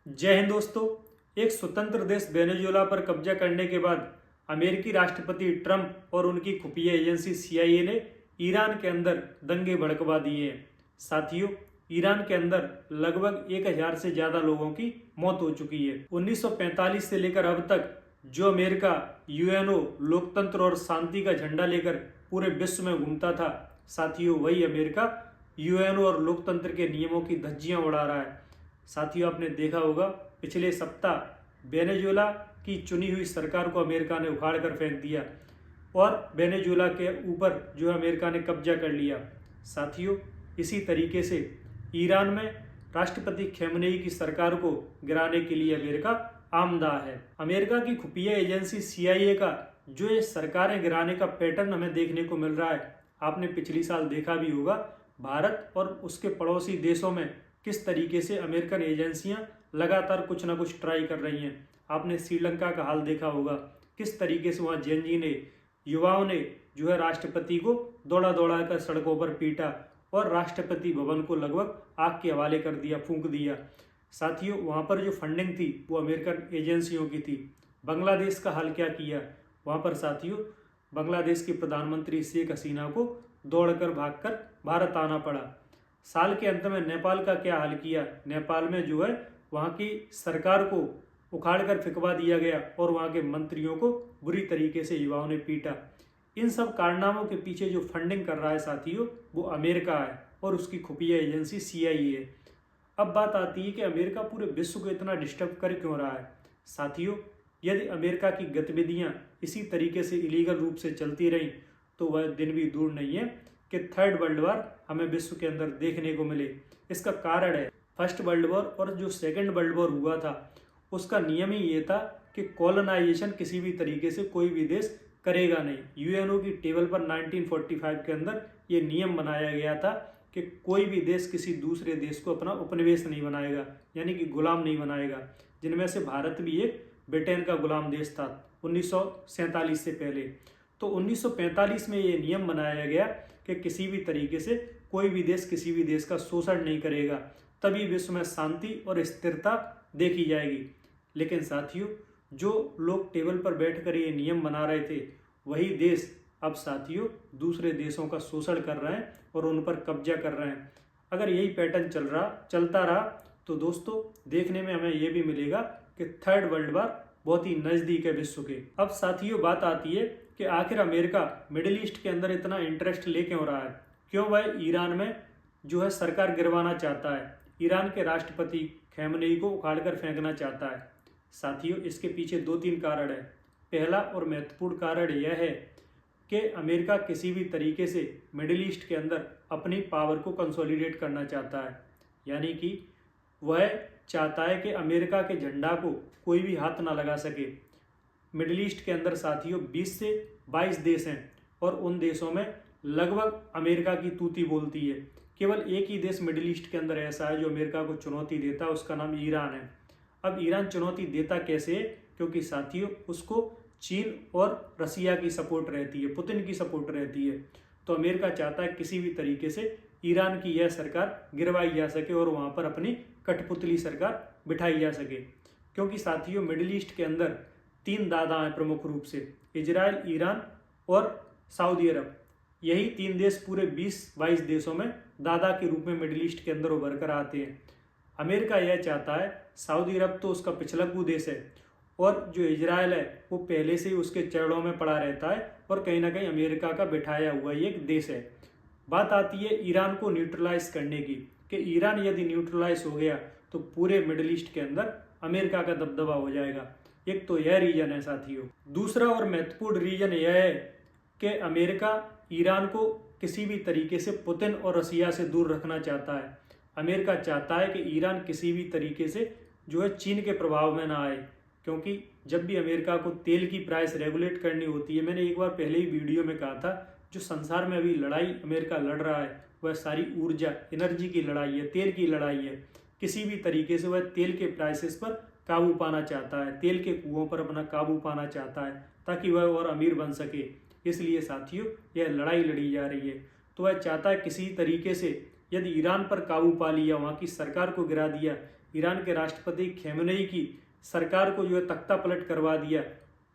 जय हिंद दोस्तों। एक स्वतंत्र देश वेनेजुएला पर कब्जा करने के बाद अमेरिकी राष्ट्रपति ट्रंप और उनकी खुफिया एजेंसी CIA ने ईरान के अंदर दंगे भड़कवा दिए हैं। साथियों, ईरान के अंदर लगभग 1000 से ज़्यादा लोगों की मौत हो चुकी है। 1945 से लेकर अब तक जो अमेरिका UNO लोकतंत्र और शांति का झंडा लेकर पूरे विश्व में घूमता था, साथियों वही अमेरिका UNO और लोकतंत्र के नियमों की धज्जियां उड़ा रहा है। साथियों, आपने देखा होगा पिछले सप्ताह वेनेजुएला की चुनी हुई सरकार को अमेरिका ने उखाड़ कर फेंक दिया और वेनेजुएला के ऊपर जो अमेरिका ने कब्जा कर लिया। साथियों, इसी तरीके से ईरान में राष्ट्रपति खमेनेई की सरकार को गिराने के लिए अमेरिका आमदा है। अमेरिका की खुफिया एजेंसी CIA का जो ये सरकारें गिराने का पैटर्न हमें देखने को मिल रहा है, आपने पिछली साल देखा भी होगा भारत और उसके पड़ोसी देशों में किस तरीके से अमेरिकन एजेंसियां लगातार कुछ ना कुछ ट्राई कर रही हैं। आपने श्रीलंका का हाल देखा होगा, किस तरीके से वहाँ जेनजी ने युवाओं ने जो है राष्ट्रपति को दौड़ा दौड़ा कर सड़कों पर पीटा और राष्ट्रपति भवन को लगभग आग के हवाले कर दिया, फूंक दिया। साथियों, वहाँ पर जो फंडिंग थी वो अमेरिकन एजेंसियों की थी। बांग्लादेश का हाल क्या किया, वहाँ पर साथियों बांग्लादेश की प्रधानमंत्री शेख हसीना को दौड़कर भागकर भारत आना पड़ा। साल के अंत में नेपाल का क्या हाल किया, नेपाल में जो है वहाँ की सरकार को उखाड़ कर फेंकवा दिया गया और वहाँ के मंत्रियों को बुरी तरीके से युवाओं ने पीटा। इन सब कारनामों के पीछे जो फंडिंग कर रहा है साथियों, वो अमेरिका है और उसकी खुफिया एजेंसी CIA है। अब बात आती है कि अमेरिका पूरे विश्व को इतना डिस्टर्ब कर क्यों रहा है। साथियों, यदि अमेरिका की गतिविधियाँ इसी तरीके से इलीगल रूप से चलती रहीं तो वह दिन भी दूर नहीं है कि थर्ड वर्ल्ड वॉर हमें विश्व के अंदर देखने को मिले। इसका कारण है फर्स्ट वर्ल्ड वॉर और जो सेकंड वर्ल्ड वॉर हुआ था उसका नियम ही ये था कि कॉलोनाइजेशन किसी भी तरीके से कोई भी देश करेगा नहीं। UNO की टेबल पर 1945 के अंदर ये नियम बनाया गया था कि कोई भी देश किसी दूसरे देश को अपना उपनिवेश नहीं बनाएगा, यानी कि गुलाम नहीं बनाएगा, जिनमें से भारत भी एक ब्रिटेन का गुलाम देश था 1947 से पहले। तो 1945 में ये नियम बनाया गया कि किसी भी तरीके से कोई भी देश किसी भी देश का शोषण नहीं करेगा, तभी विश्व में शांति और स्थिरता देखी जाएगी। लेकिन साथियों, जो लोग टेबल पर बैठकर ये नियम बना रहे थे वही देश अब साथियों दूसरे देशों का शोषण कर रहे हैं और उन पर कब्जा कर रहे हैं। अगर यही पैटर्न चलता रहा तो दोस्तों देखने में हमें ये भी मिलेगा कि थर्ड वर्ल्ड वॉर बहुत ही नज़दीक है विश्व के। अब साथियों बात आती है कि आखिर अमेरिका मिडिल ईस्ट के अंदर इतना इंटरेस्ट ले क्यों रहा है, क्यों वह ईरान में जो है सरकार गिरवाना चाहता है, ईरान के राष्ट्रपति खमेनेई को उखाड़कर फेंकना चाहता है। साथियों, इसके पीछे 2-3 कारण है। पहला और महत्वपूर्ण कारण यह है कि अमेरिका किसी भी तरीके से मिडिल ईस्ट के अंदर अपनी पावर को कंसोलिडेट करना चाहता है, यानी कि वह चाहता है कि अमेरिका के झंडा को कोई भी हाथ ना लगा सके। मिडिल ईस्ट के अंदर साथियों 20 से 22 देश हैं और उन देशों में लगभग अमेरिका की तूती बोलती है। केवल एक ही देश मिडिल ईस्ट के अंदर ऐसा है जो अमेरिका को चुनौती देता है, उसका नाम ईरान है। अब ईरान चुनौती देता कैसे है, क्योंकि साथियों उसको चीन और रसिया की सपोर्ट रहती है, पुतिन की सपोर्ट रहती है। तो अमेरिका चाहता है किसी भी तरीके से ईरान की यह सरकार गिरवाई जा सके और वहाँ पर अपनी कठपुतली सरकार बिठाई जा सके। क्योंकि साथियों मिडिल ईस्ट के अंदर 3 दादा हैं प्रमुख रूप से, इजराइल, ईरान और सऊदी अरब। यही 3 देश पूरे 20-22 देशों में दादा के रूप में मिडिल ईस्ट के अंदर उभर कर आते हैं। अमेरिका यह चाहता है, सऊदी अरब तो उसका पिछलग्गू देश है और जो इजराइल है वो पहले से ही उसके चरणों में पड़ा रहता है और कहीं ना कहीं अमेरिका का बिठाया हुआ ही एक देश है। बात आती है ईरान को न्यूट्रलाइज करने की, कि ईरान यदि न्यूट्रलाइज हो गया तो पूरे मिडिल ईस्ट के अंदर अमेरिका का दबदबा हो जाएगा। एक तो यह रीजन है साथियों। दूसरा और महत्वपूर्ण रीजन यह है कि अमेरिका ईरान को किसी भी तरीके से पुतिन और रसिया से दूर रखना चाहता है। अमेरिका चाहता है कि ईरान किसी भी तरीके से जो है चीन के प्रभाव में ना आए, क्योंकि जब भी अमेरिका को तेल की प्राइस रेगुलेट करनी होती है, मैंने एक बार पहले ही वीडियो में कहा था, जो संसार में अभी लड़ाई अमेरिका लड़ रहा है वह सारी ऊर्जा एनर्जी की लड़ाई है, तेल की लड़ाई है। किसी भी तरीके से वह तेल के प्राइसेस पर काबू पाना चाहता है, तेल के कुओं पर अपना काबू पाना चाहता है ताकि वह और अमीर बन सके। इसलिए साथियों यह लड़ाई लड़ी जा रही है। तो वह चाहता है किसी तरीके से यदि ईरान पर काबू पा लिया, वहाँ की सरकार को गिरा दिया, ईरान के राष्ट्रपति खमेनेई की सरकार को जो है तख्ता पलट करवा दिया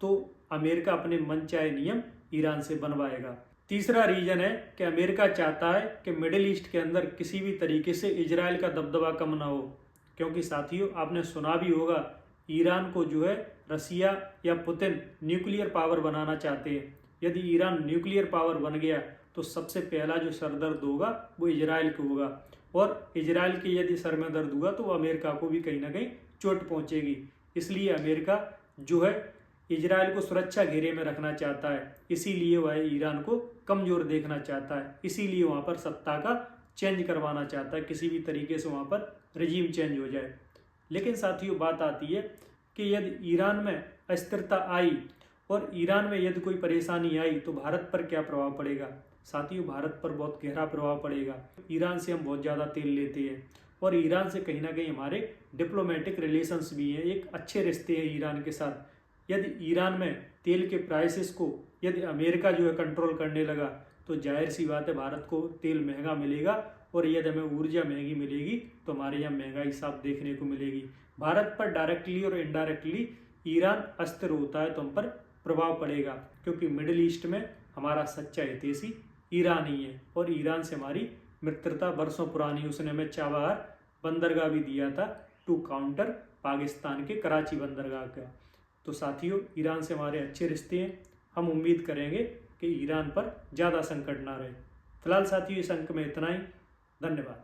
तो अमेरिका अपने मनचाहे नियम ईरान से बनवाएगा। तीसरा रीजन है कि अमेरिका चाहता है कि मिडिल ईस्ट के अंदर किसी भी तरीके से इजराइल का दबदबा कम ना हो, क्योंकि साथियों आपने सुना भी होगा ईरान को जो है रसिया या पुतिन न्यूक्लियर पावर बनाना चाहते हैं। यदि ईरान न्यूक्लियर पावर बन गया तो सबसे पहला जो सरदर्द होगा वो इजराइल को होगा, और इजराइल के यदि सर में दर्द हुआ तो अमेरिका को भी कहीं ना कहीं चोट पहुंचेगी। इसलिए अमेरिका जो है इजराइल को सुरक्षा घेरे में रखना चाहता है, इसीलिए वह ईरान को कमजोर देखना चाहता है, इसीलिए वहाँ पर सत्ता का चेंज करवाना चाहता है, किसी भी तरीके से वहाँ पर रजीम चेंज हो जाए। लेकिन साथियों बात आती है कि यदि ईरान में अस्थिरता आई और ईरान में यदि कोई परेशानी आई तो भारत पर क्या प्रभाव पड़ेगा। साथियों भारत पर बहुत गहरा प्रभाव पड़ेगा। ईरान से हम बहुत ज़्यादा तेल लेते हैं और ईरान से कहीं ना कहीं हमारे डिप्लोमेटिक रिलेशंस भी हैं, एक अच्छे रिश्ते हैं ईरान के साथ। यदि ईरान में तेल के प्राइसेस को यदि अमेरिका जो है कंट्रोल करने लगा तो जाहिर सी बात है भारत को तेल महंगा मिलेगा, और यदि हमें ऊर्जा महंगी मिलेगी तो हमारे यहाँ महंगाई साफ देखने को मिलेगी। भारत पर डायरेक्टली और इनडायरेक्टली ईरान अस्थिर होता है तो हम पर प्रभाव पड़ेगा, क्योंकि मिडिल ईस्ट में हमारा सच्चा हितैषी ईरान ही है और ईरान से हमारी मित्रता बरसों पुरानी। उसने हमें चाबहार बंदरगाह भी दिया था टू काउंटर पाकिस्तान के कराची बंदरगाह का। तो साथियों ईरान से हमारे अच्छे रिश्ते हैं, हम उम्मीद करेंगे कि ईरान पर ज़्यादा संकट ना रहे। फिलहाल साथियों इस अंक में इतना ही। धन्यवाद।